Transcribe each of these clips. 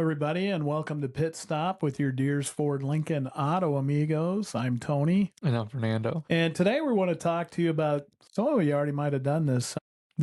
everybody, and welcome to Pitstop with your Deers Ford Lincoln Auto Amigos. I'm Tony. And I'm Fernando. And today we want to talk to you about, some of you already might have done this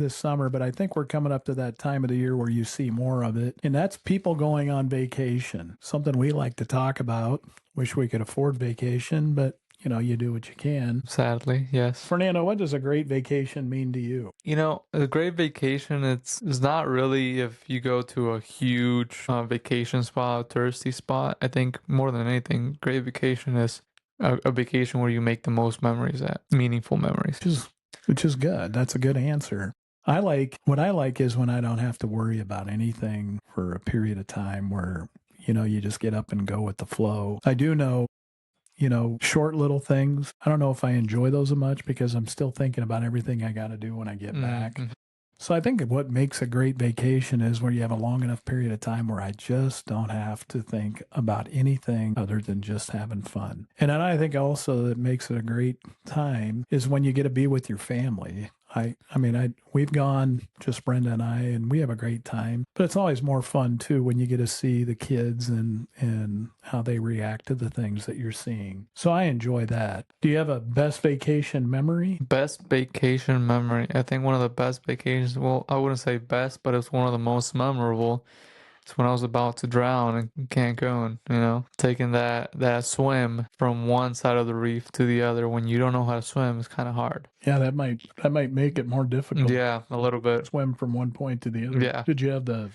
summer, but I think we're coming up to that time of the year where you see more of it. And that's people going on vacation. Something we like to talk about. Wish we could afford vacation, but you know, you do what you can. Sadly, yes. Fernando, what does a great vacation mean to you? You know, a great vacation, it's not really if you go to a huge vacation spot, touristy spot. I think more than anything, great vacation is a vacation where you make the most memories at, meaningful memories. Which is good. That's a good answer. What I like is when I don't have to worry about anything for a period of time where, you know, you just get up and go with the flow. I do know, you know, short little things. I don't know if I enjoy those as much because I'm still thinking about everything I got to do when I get back. So I think what makes a great vacation is where you have a long enough period of time where I just don't have to think about anything other than just having fun. And then I think also that makes it a great time is when you get to be with your family. We've gone, just Brenda and I, and we have a great time. But it's always more fun too when you get to see the kids and how they react to the things that you're seeing. So I enjoy that. Do you have a best vacation memory? Best vacation memory. I think one of the best vacations, well, I wouldn't say best, but it's one of the most memorable. It's when I was about to drown in Cancun, you know, taking that swim from one side of the reef to the other. When you don't know how to swim, it's kind of hard. Yeah, that might make it more difficult. Yeah, a little bit. Swim from one point to the other. Yeah. Did you have the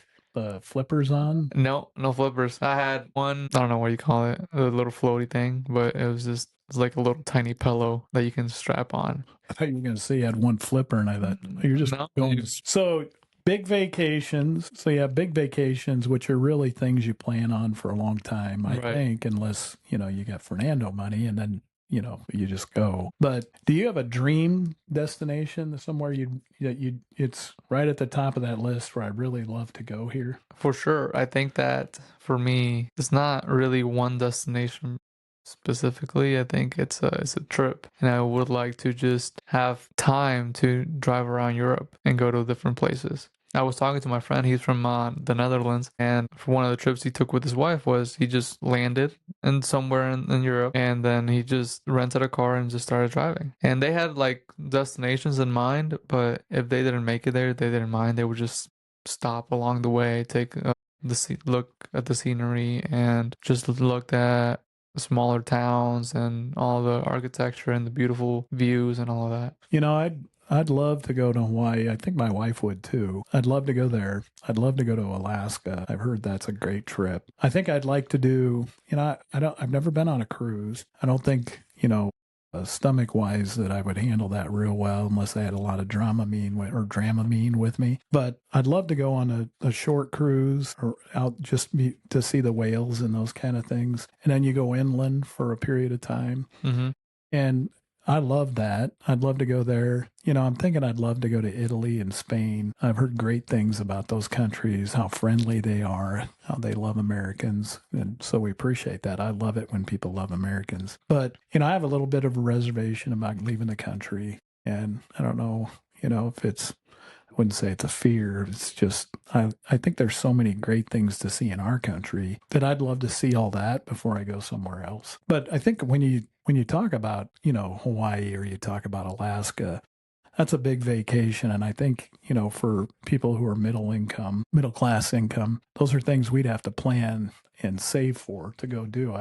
flippers on? No flippers. I had one, I don't know what you call it, a little floaty thing, but it's like a little tiny pillow that you can strap on. I thought you were going to say you had one flipper, and I thought you're just going. So big vacations. So you have big vacations, which are really things you plan on for a long time, I think, unless, you know, you got Fernando money and then, you know, you just go. But do you have a dream destination somewhere it's right at the top of that list where I really love to go here? For sure. I think that for me, it's not really one destination specifically. I think it's a trip, and I would like to just have time to drive around Europe and go to different places. I was talking to my friend, he's from the Netherlands, and for one of the trips he took with his wife was he just landed in somewhere in Europe, and then he just rented a car and just started driving. And they had like destinations in mind, but if they didn't make it there, they didn't mind. They would just stop along the way, take look at the scenery, and just looked at smaller towns and all the architecture and the beautiful views and all of that. You know, I'd love to go to Hawaii. I think my wife would too. I'd love to go there. I'd love to go to Alaska. I've heard that's a great trip. I think I'd like to do, you know, I've never been on a cruise. I don't think, you know, stomach wise that I would handle that real well unless I had a lot of Dramamine with me. But I'd love to go on a short cruise or out to see the whales and those kind of things. And then you go inland for a period of time. And I love that. I'd love to go there. You know, I'm thinking I'd love to go to Italy and Spain. I've heard great things about those countries, how friendly they are, how they love Americans. And so we appreciate that. I love it when people love Americans. But, you know, I have a little bit of a reservation about leaving the country. And I don't know, you know, if I wouldn't say it's a fear. It's just, I think there's so many great things to see in our country that I'd love to see all that before I go somewhere else. But I think when you talk about, you know, Hawaii or you talk about Alaska, that's a big vacation. And I think, you know, for people who are middle class income, those are things we'd have to plan and save for to go do.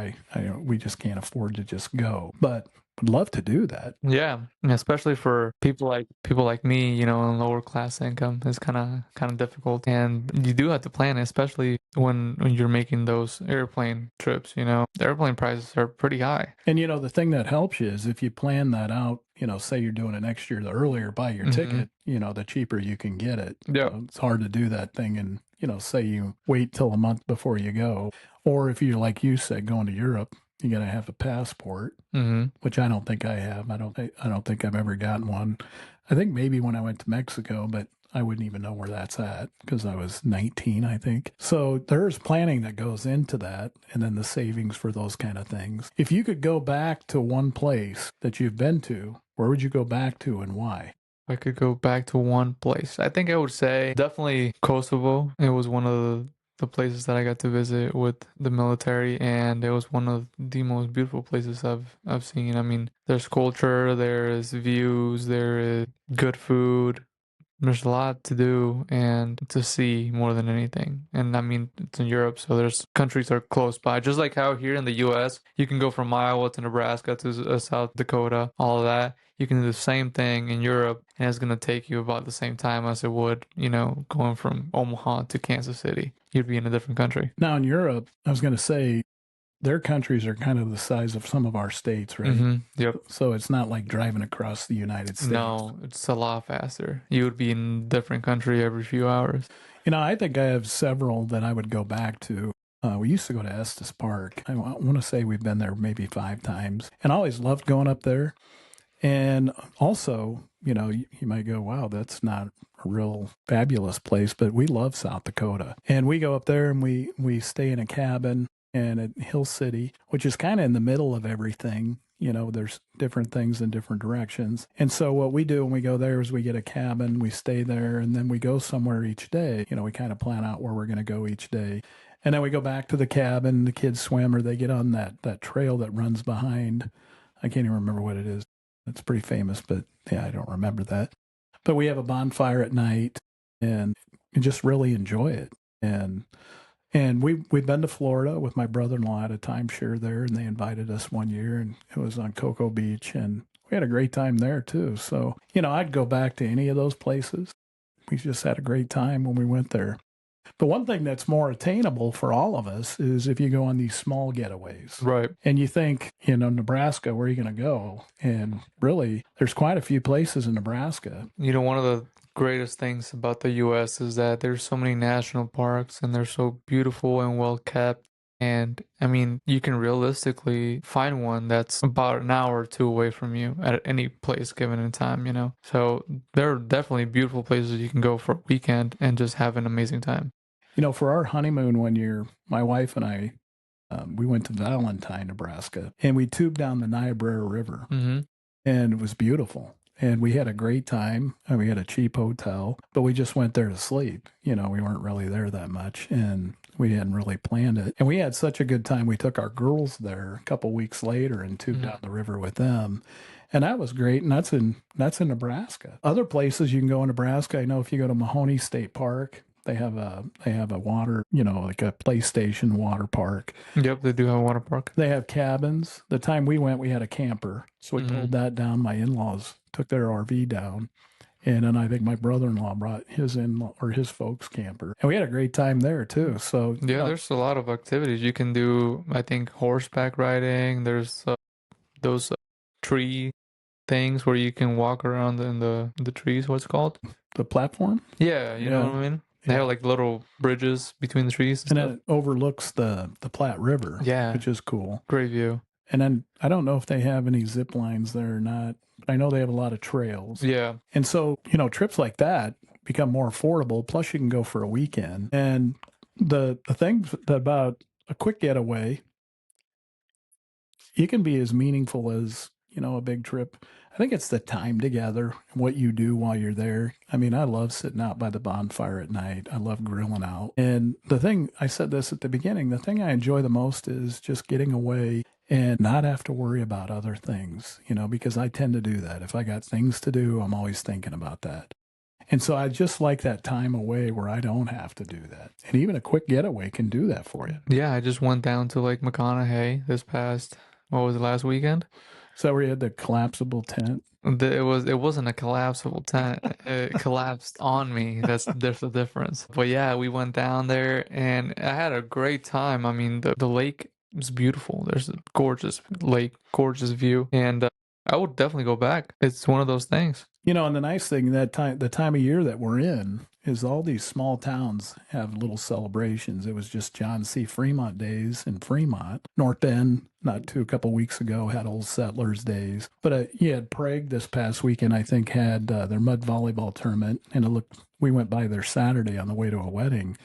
We just can't afford to just go. But would love to do that. Yeah, especially for people like me, you know, in lower class income, it's kind of difficult, and you do have to plan, especially when you're making those airplane trips. You know, the airplane prices are pretty high. And you know, the thing that helps you is if you plan that out. You know, say you're doing it next year, the earlier buy your ticket, you know, the cheaper you can get it. Yeah, you know, it's hard to do that thing, and you know, say you wait till a month before you go, or if you're like you said, going to Europe. You got to have a passport, which I don't think I have. I don't think I've ever gotten one. I think maybe when I went to Mexico, but I wouldn't even know where that's at because I was 19, I think. So there's planning that goes into that, and then the savings for those kind of things. If you could go back to one place that you've been to, where would you go back to and why? I could go back to one place. I think I would say definitely Kosovo. It was one of the places that I got to visit with the military, and it was one of the most beautiful places I've seen. I mean, there's culture, there's views, there is good food. There's a lot to do and to see more than anything. And I mean, it's in Europe, so there's countries are close by. Just like how here in the US, you can go from Iowa to Nebraska to South Dakota, all of that. You can do the same thing in Europe, and it's going to take you about the same time as it would, going from Omaha to Kansas City. You'd be in a different country. Now in Europe, I was going to say, their countries are kind of the size of some of our states, right? Mm-hmm. Yep. So it's not like driving across the United States. No, it's a lot faster. You would be in a different country every few hours. I think I have several that I would go back to. We used to go to Estes Park. I want to say we've been there maybe 5 times, and I always loved going up there. And also, you might go, wow, that's not a real fabulous place, but we love South Dakota. And we go up there and we stay in a cabin and at Hill City, which is kind of in the middle of everything. There's different things in different directions. And so what we do when we go there is we get a cabin, we stay there, and then we go somewhere each day. We kind of plan out where we're going to go each day. And then we go back to the cabin, the kids swim, or they get on that trail that runs behind. I can't even remember what it is. It's pretty famous, but yeah, I don't remember that. But we have a bonfire at night and just really enjoy it. And we've been to Florida with my brother-in-law at a timeshare there, and they invited us one year, and it was on Cocoa Beach, and we had a great time there too. So, I'd go back to any of those places. We just had a great time when we went there. But one thing that's more attainable for all of us is if you go on these small getaways. Right. And you think, Nebraska, where are you going to go? And really, there's quite a few places in Nebraska. One of the greatest things about the U.S. is that there's so many national parks and they're so beautiful and well kept. And I mean, you can realistically find one that's about an hour or two away from you at any place given in time. So there are definitely beautiful places you can go for a weekend and just have an amazing time. For our honeymoon one year, my wife and I, we went to Valentine, Nebraska, and we tubed down the Niobrara River. Mm-hmm. And it was beautiful. And we had a great time. And we had a cheap hotel, but we just went there to sleep. We weren't really there that much, and we hadn't really planned it. And we had such a good time. We took our girls there a couple weeks later and tubed down the river with them. And that was great. And that's in Nebraska. Other places you can go in Nebraska, I know if you go to Mahoney State Park, they have a water, like a PlayStation water park. Yep, they do have a water park. They have cabins. The time we went, we had a camper. So we pulled that down. My in-laws took their RV down. And then I think my brother-in-law brought his folks' camper. And we had a great time there too. So yeah, there's a lot of activities you can do. I think horseback riding. There's those tree things where you can walk around in the trees. What's it called? The platform? Yeah, you know what I mean? They have like little bridges between the trees and it overlooks the Platte River. Yeah. Which is cool. Great view. And then I don't know if they have any zip lines there or not, but I know they have a lot of trails. Yeah. And so, trips like that become more affordable. Plus you can go for a weekend. And the thing about a quick getaway, it can be as meaningful as, a big trip. I think it's the time together, what you do while you're there. I mean, I love sitting out by the bonfire at night. I love grilling out. And the thing, I said this at the beginning, the thing I enjoy the most is just getting away and not have to worry about other things, because I tend to do that. If I got things to do, I'm always thinking about that. And so I just like that time away where I don't have to do that. And even a quick getaway can do that for you. Yeah, I just went down to Lake McConaughey this past, last weekend? So we had the collapsible tent. It wasn't a collapsible tent. It collapsed on me. There's the difference. But yeah, we went down there and I had a great time. I mean, the lake is beautiful. There's a gorgeous lake, gorgeous view, and I would definitely go back. It's one of those things. And the nice thing the time of year that we're in is all these small towns have little celebrations. It was just John C. Fremont Days in Fremont. North Bend, a couple weeks ago, had Old Settlers Days. But you had Prague this past weekend, I think, had their mud volleyball tournament. And we went by there Saturday on the way to a wedding,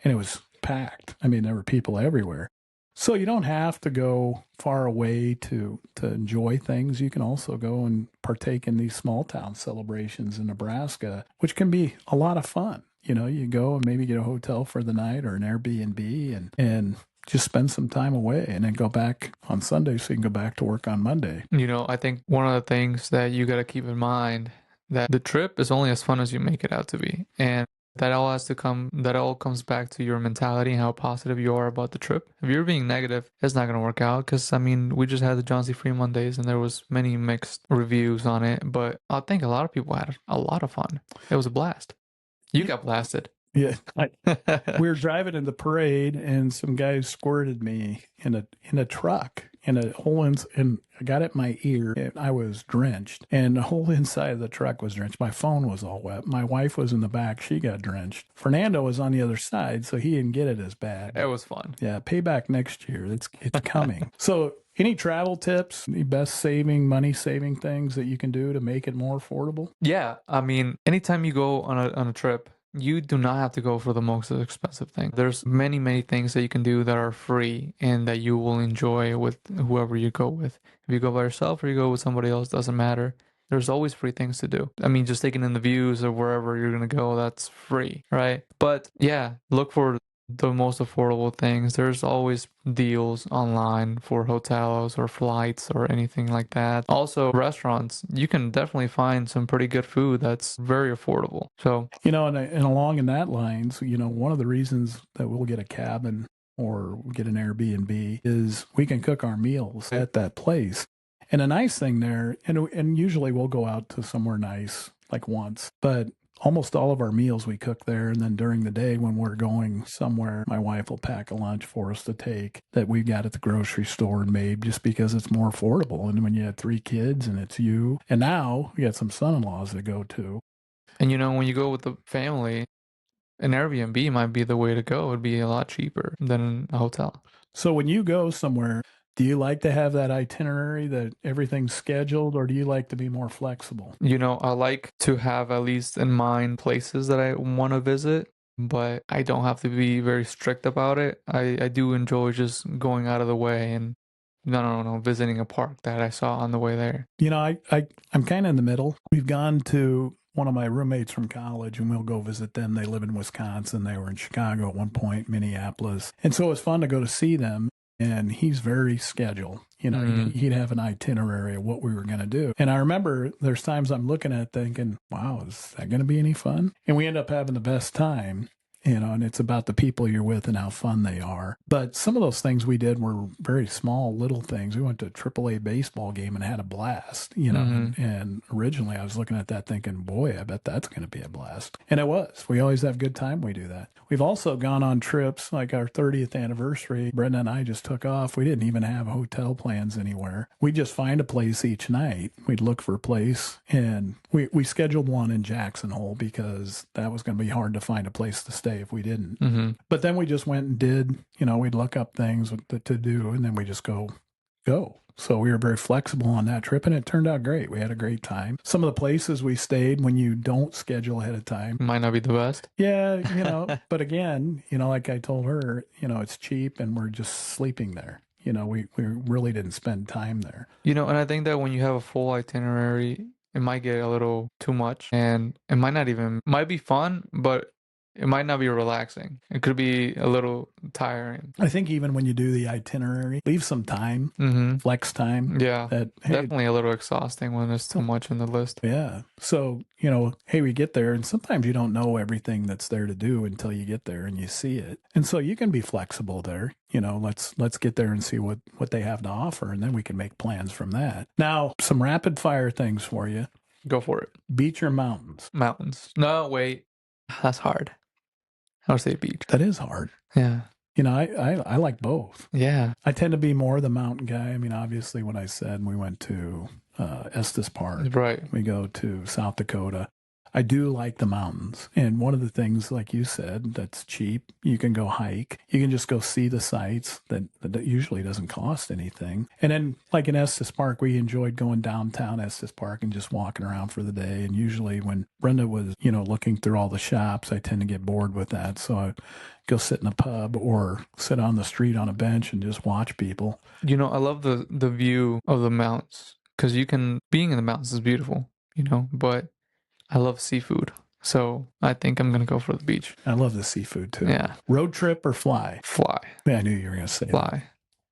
and it was packed. I mean, there were people everywhere. So you don't have to go far away to enjoy things. You can also go and partake in these small town celebrations in Nebraska, which can be a lot of fun. You go and maybe get a hotel for the night or an Airbnb and just spend some time away and then go back on Sunday so you can go back to work on Monday. I think one of the things that you got to keep in mind that the trip is only as fun as you make it out to be. And that all comes back to your mentality and how positive you are about the trip. If you're being negative, it's not going to work out because, I mean, we just had the John C. Free Mondays and there was many mixed reviews on it, but I think a lot of people had a lot of fun. It was a blast. You got blasted. Yeah, we were driving in the parade, and some guys squirted me in a truck, and a hole and I got it in my ear, and I was drenched, and the whole inside of the truck was drenched. My phone was all wet. My wife was in the back; she got drenched. Fernando was on the other side, so he didn't get it as bad. It was fun. Yeah, payback next year. It's coming. So, any travel tips? Any best money saving things that you can do to make it more affordable? Yeah, I mean, anytime you go on a trip, you do not have to go for the most expensive thing. There's many, many things that you can do that are free and that you will enjoy with whoever you go with. If you go by yourself or you go with somebody else, doesn't matter. There's always free things to do. I mean, just taking in the views or wherever you're going to go, that's free, right? But yeah, look for the most affordable things. There's always deals online for hotels or flights or anything like that. Also, restaurants, you can definitely find some pretty good food that's very affordable. So, and along in that lines, one of the reasons that we'll get a cabin or get an Airbnb is we can cook our meals at that place. And a nice thing there, and usually we'll go out to somewhere nice like once, but almost all of our meals we cook there. And then during the day when we're going somewhere, my wife will pack a lunch for us to take that we got at the grocery store and made just because it's more affordable. And when you have 3 kids and it's you, and now we got some son-in-laws that go too. And when you go with the family, an Airbnb might be the way to go. It'd be a lot cheaper than a hotel. So when you go somewhere, do you like to have that itinerary that everything's scheduled, or do you like to be more flexible? I like to have at least in mind places that I want to visit, but I don't have to be very strict about it. I do enjoy just going out of the way and no, visiting a park that I saw on the way there. I'm kind of in the middle. We've gone to one of my roommates from college, and we'll go visit them. They live in Wisconsin. They were in Chicago at one point, Minneapolis. And so it was fun to go to see them. And he's very scheduled. He'd have an itinerary of what we were going to do. And I remember there's times I'm looking at thinking, wow, is that going to be any fun? And we end up having the best time. And it's about the people you're with and how fun they are. But some of those things we did were very small, little things. We went to a AAA baseball game and had a blast, and originally I was looking at that thinking, boy, I bet that's going to be a blast. And it was. We always have a good time. We do that. We've also gone on trips like our 30th anniversary. Brenda and I just took off. We didn't even have hotel plans anywhere. We'd just find a place each night. We'd look for a place, and we scheduled one in Jackson Hole because that was going to be hard to find a place to stay if we didn't. Mm-hmm. But then we just went and did, we'd look up things to do, and then we just go. So we were very flexible on that trip, and it turned out great. We had a great time. Some of the places we stayed, when you don't schedule ahead of time, might not be the best. Yeah, but again, like I told her, it's cheap, and we're just sleeping there. We really didn't spend time there. And I think that when you have a full itinerary, it might get a little too much, and it might be fun, but it might not be relaxing. It could be a little tiring. I think even when you do the itinerary, leave some time, flex time. Yeah, definitely a little exhausting when there's too much in the list. Yeah. So, hey, we get there, and sometimes you don't know everything that's there to do until you get there and you see it. And so you can be flexible there. Let's get there and see what they have to offer, and then we can make plans from that. Now, some rapid fire things for you. Go for it. Beach or mountains? Mountains. No, wait. That's hard. I would say beach. That is hard. Yeah. I like both. Yeah. I tend to be more the mountain guy. I mean, obviously, when I said we went to Estes Park, right? We go to South Dakota. I do like the mountains. And one of the things, like you said, that's cheap. You can go hike. You can just go see the sights that usually doesn't cost anything. And then, like in Estes Park, we enjoyed going downtown Estes Park and just walking around for the day. And usually when Brenda was, looking through all the shops, I tend to get bored with that. So I go sit in a pub or sit on the street on a bench and just watch people. I love the view of the mountains because being in the mountains is beautiful, but I love seafood. So I think I'm going to go for the beach. I love the seafood too. Yeah. Road trip or fly? Fly. Yeah, I knew you were going to say that. Fly.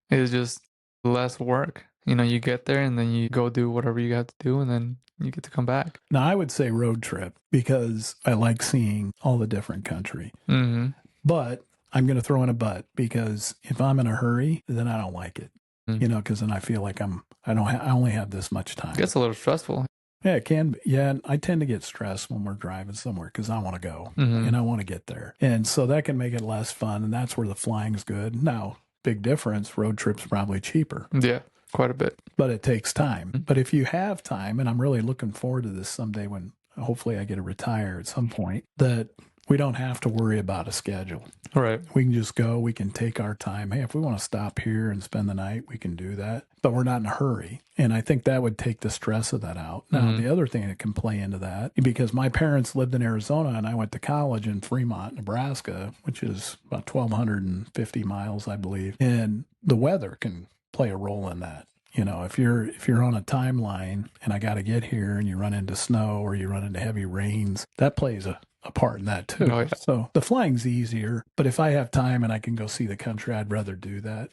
It's just less work. You get there and then you go do whatever you got to do and then you get to come back. Now, I would say road trip because I like seeing all the different country. Mm-hmm. But I'm going to throw in a but because if I'm in a hurry, then I don't like it. Because then I feel like I only have this much time. It gets a little stressful. Yeah, it can be. Yeah, I tend to get stressed when we're driving somewhere because I want to go and I want to get there. And so that can make it less fun. And that's where the flying's good. Now, big difference, road trip's probably cheaper. Yeah, quite a bit. But it takes time. But if you have time, and I'm really looking forward to this someday when hopefully I get to retire at some point, that we don't have to worry about a schedule. Right. We can just go. We can take our time. Hey, if we want to stop here and spend the night, we can do that. But we're not in a hurry. And I think that would take the stress of that out. Now, the other thing that can play into that, because my parents lived in Arizona and I went to college in Fremont, Nebraska, which is about 1,250 miles, I believe. And the weather can play a role in that. If you're on a timeline and I got to get here and you run into snow or you run into heavy rains, that plays a part in that too. Oh, yeah. So the flying's easier, but if I have time and I can go see the country, I'd rather do that.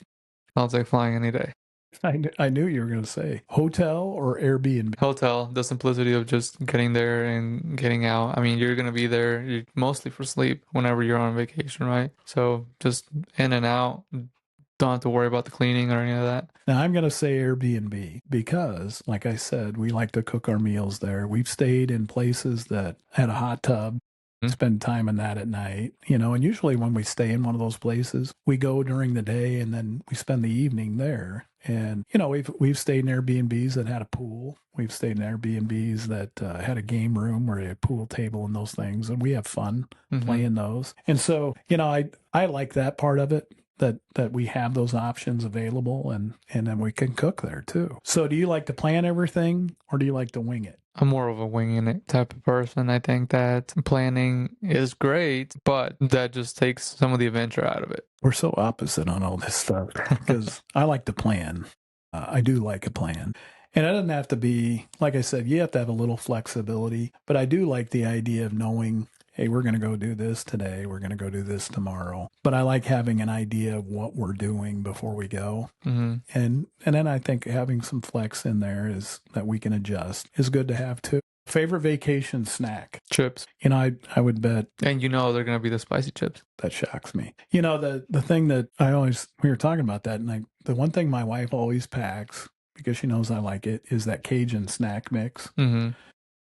I'll take flying any day. I knew you were going to say hotel or Airbnb. Hotel, the simplicity of just getting there and getting out. I mean, you're going to be there mostly for sleep whenever you're on vacation, right? So just in and out. Don't have to worry about the cleaning or any of that. Now, I'm going to say Airbnb because, like I said, we like to cook our meals there. We've stayed in places that had a hot tub, spend time in that at night, and usually when we stay in one of those places, we go during the day and then we spend the evening there. And, we've stayed in Airbnbs that had a pool. We've stayed in Airbnbs that had a game room where they had a pool table and those things. And we have fun playing those. And so, I like that part of it. That we have those options available and then we can cook there too. So do you like to plan everything or do you like to wing it? I'm more of a winging it type of person. I think that planning is great, but that just takes some of the adventure out of it. We're so opposite on all this stuff because I like to plan. I do like a plan. And it doesn't have to be, like I said, you have to have a little flexibility, but I do like the idea of knowing, hey, we're going to go do this today. We're going to go do this tomorrow. But I like having an idea of what we're doing before we go. And then I think having some flex in there is that we can adjust is good to have too. Favorite vacation snack? Chips. I would bet. And they're going to be the spicy chips. That shocks me. The thing that we were talking about that, and the one thing my wife always packs, because she knows I like it, is that Cajun snack mix.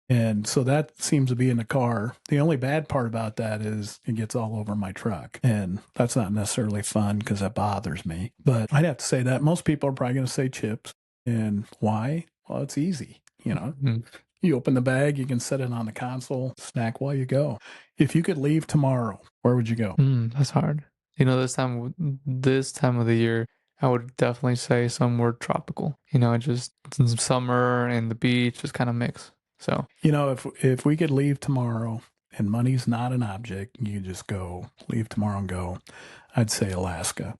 And so that seems to be in the car. The only bad part about that is it gets all over my truck. And that's not necessarily fun because that bothers me. But I'd have to say that most people are probably going to say chips. And why? Well, it's easy. You open the bag, you can set it on the console, snack while you go. If you could leave tomorrow, where would you go? That's hard. This time of the year, I would definitely say somewhere tropical. Just summer and the beach, just kind of mix. So, if we could leave tomorrow and money's not an object, you just leave tomorrow and go, I'd say Alaska.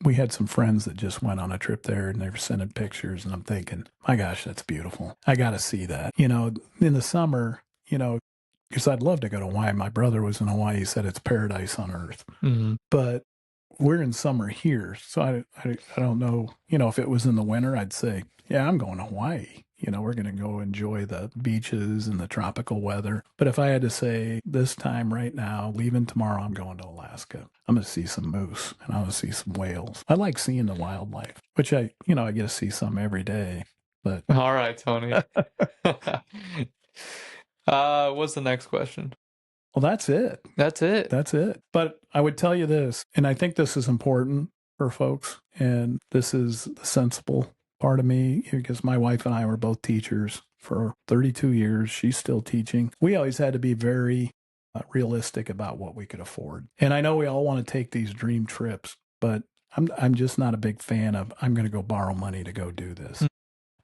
We had some friends that just went on a trip there and they were sending pictures and I'm thinking, my gosh, that's beautiful. I got to see that. In the summer, because I'd love to go to Hawaii. My brother was in Hawaii. He said it's paradise on earth. But we're in summer here. So I don't know, if it was in the winter, I'd say, yeah, I'm going to Hawaii. We're going to go enjoy the beaches and the tropical weather. But if I had to say this time right now, leaving tomorrow, I'm going to Alaska. I'm going to see some moose and I'm going to see some whales. I like seeing the wildlife, which I get to see some every day. But all right, Tony. What's the next question? Well, that's it. That's it. But I would tell you this, and I think this is important for folks, and this is the sensible part of me, because my wife and I were both teachers for 32 years. She's still teaching. We always had to be very realistic about what we could afford. And I know we all want to take these dream trips, but I'm just not a big fan of, I'm going to go borrow money to go do this.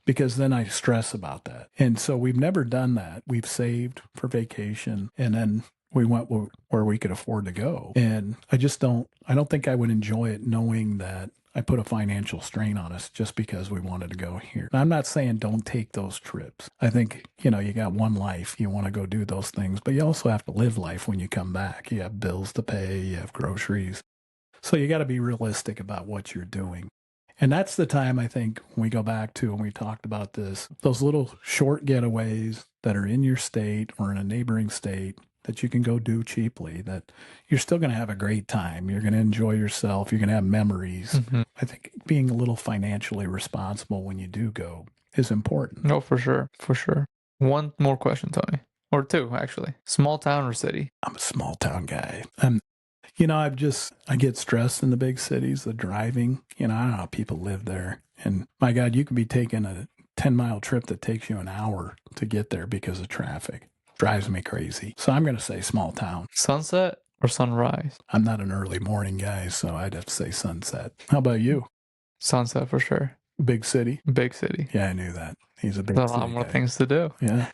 Because then I stress about that. And so we've never done that. We've saved for vacation and then we went where we could afford to go. And I don't think I would enjoy it knowing that I put a financial strain on us just because we wanted to go here. Now, I'm not saying don't take those trips. I think, you got one life. You want to go do those things, but you also have to live life when you come back. You have bills to pay, you have groceries. So you got to be realistic about what you're doing. And that's the time I think when we go back to, when we talked about this, those little short getaways that are in your state or in a neighboring state that you can go do cheaply, that you're still going to have a great time. You're going to enjoy yourself. You're going to have memories. Mm-hmm. I think being a little financially responsible when you do go is important. No, for sure. For sure. One more question, Tony. Or two, actually. Small town or city? I'm a small town guy. I get stressed in the big cities, the driving. I don't know how people live there. And my God, you could be taking a 10-mile trip that takes you an hour to get there because of traffic. Drives me crazy. So I'm going to say small town. Sunset or sunrise? I'm not an early morning guy, so I'd have to say sunset. How about you? Sunset for sure. Big city? Big city. Yeah, I knew that. He's a big There's a city lot more guy. things to do. Yeah.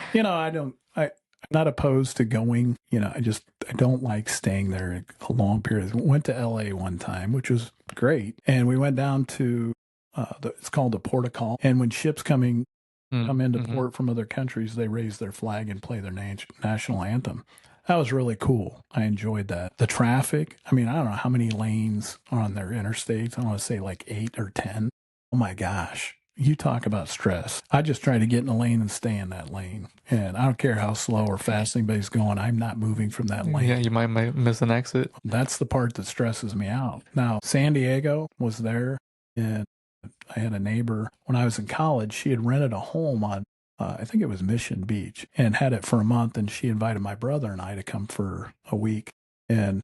I'm not opposed to going. I don't like staying there a long period. Went to LA one time, which was great. And we went down to, it's called the Port of Call. And when ships come into port from other countries, they raise their flag and play their national anthem. That was really cool. I enjoyed that. The traffic, I don't know how many lanes are on their interstates. I want to say like 8 or 10. Oh my gosh. You talk about stress. I just try to get in a lane and stay in that lane. And I don't care how slow or fast anybody's going. I'm not moving from that lane. Yeah, you might miss an exit. That's the part that stresses me out. Now, San Diego was there, and I had a neighbor when I was in college. She had rented a home on, I think it was Mission Beach, and had it for a month. And she invited my brother and I to come for a week. And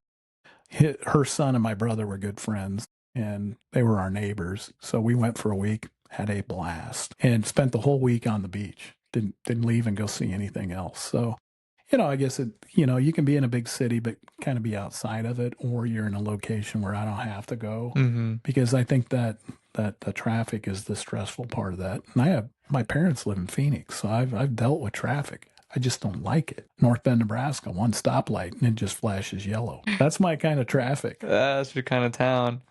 her son and my brother were good friends, and they were our neighbors. So we went for a week. Had a blast and spent the whole week on the beach. Didn't leave and go see anything else. So, I guess you can be in a big city, but kind of be outside of it, or you're in a location where I don't have to go, because I think that the traffic is the stressful part of that. And my parents live in Phoenix, so I've dealt with traffic. I just don't like it. North Bend, Nebraska, one stoplight and it just flashes yellow. That's my kind of traffic. That's your kind of town.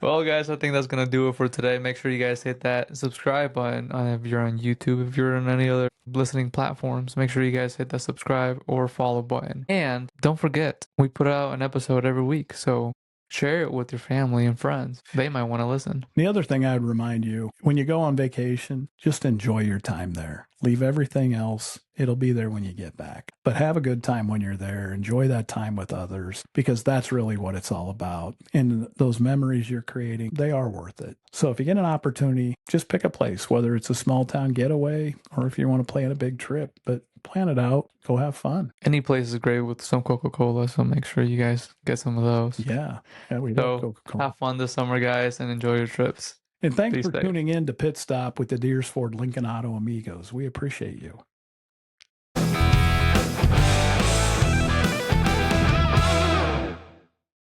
Well, guys, I think that's going to do it for today. Make sure you guys hit that subscribe button if you're on YouTube. If you're on any other listening platforms, make sure you guys hit that subscribe or follow button. And don't forget, we put out an episode every week. So share it with your family and friends. They might want to listen. The other thing I would remind you, when you go on vacation, just enjoy your time there. Leave everything else. It'll be there when you get back. But have a good time when you're there. Enjoy that time with others, because that's really what it's all about. And those memories you're creating, they are worth it. So if you get an opportunity, just pick a place, whether it's a small town getaway or if you want to plan a big trip, but plan it out. Go have fun. Any place is great with some Coca-Cola, so make sure you guys get some of those. Yeah, we love Coca-Cola. Have fun this summer, guys, and enjoy your trips. And thanks for tuning in to Pitstop with the Deersford Lincoln Auto Amigos. We appreciate you.